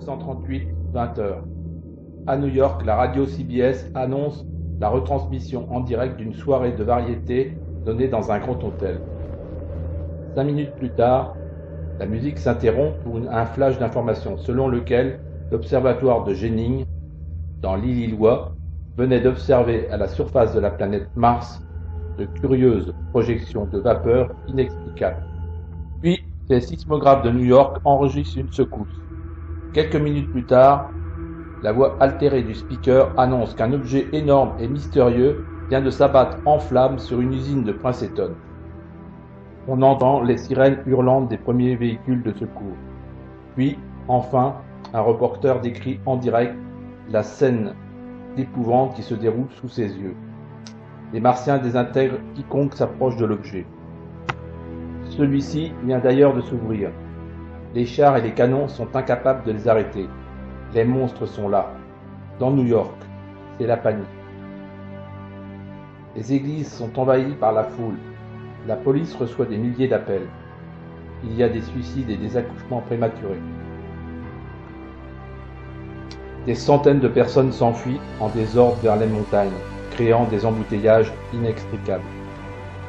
1938, 20h. À New York, la radio CBS annonce la retransmission en direct d'une soirée de variété donnée dans un grand hôtel. 5 minutes plus tard, la musique s'interrompt pour un flash d'information selon lequel l'observatoire de Jennings, dans l'Illinois, venait d'observer à la surface de la planète Mars de curieuses projections de vapeur inexplicables. Puis, les sismographes de New York enregistrent une secousse. Quelques minutes plus tard, la voix altérée du speaker annonce qu'un objet énorme et mystérieux vient de s'abattre en flammes sur une usine de Princeton. On entend les sirènes hurlantes des premiers véhicules de secours. Puis, enfin, un reporter décrit en direct la scène d'épouvante qui se déroule sous ses yeux. Les Martiens désintègrent quiconque s'approche de l'objet. Celui-ci vient d'ailleurs de s'ouvrir. Les chars et les canons sont incapables de les arrêter. Les monstres sont là. Dans New York, c'est la panique. Les églises sont envahies par la foule. La police reçoit des milliers d'appels. Il y a des suicides et des accouchements prématurés. Des centaines de personnes s'enfuient en désordre vers les montagnes, créant des embouteillages inextricables.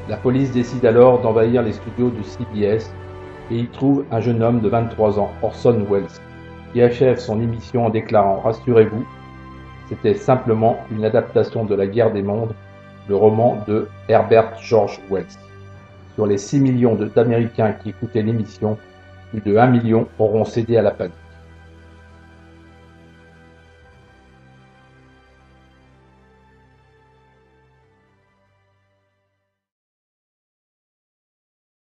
La police décide alors d'envahir les studios de CBS et y trouve un jeune homme de 23 ans, Orson Welles, qui achève son émission en déclarant « Rassurez-vous, c'était simplement une adaptation de La Guerre des Mondes, le roman de Herbert George Wells. » Sur les 6 millions d'Américains qui écoutaient l'émission, plus de 1 million auront cédé à la panique.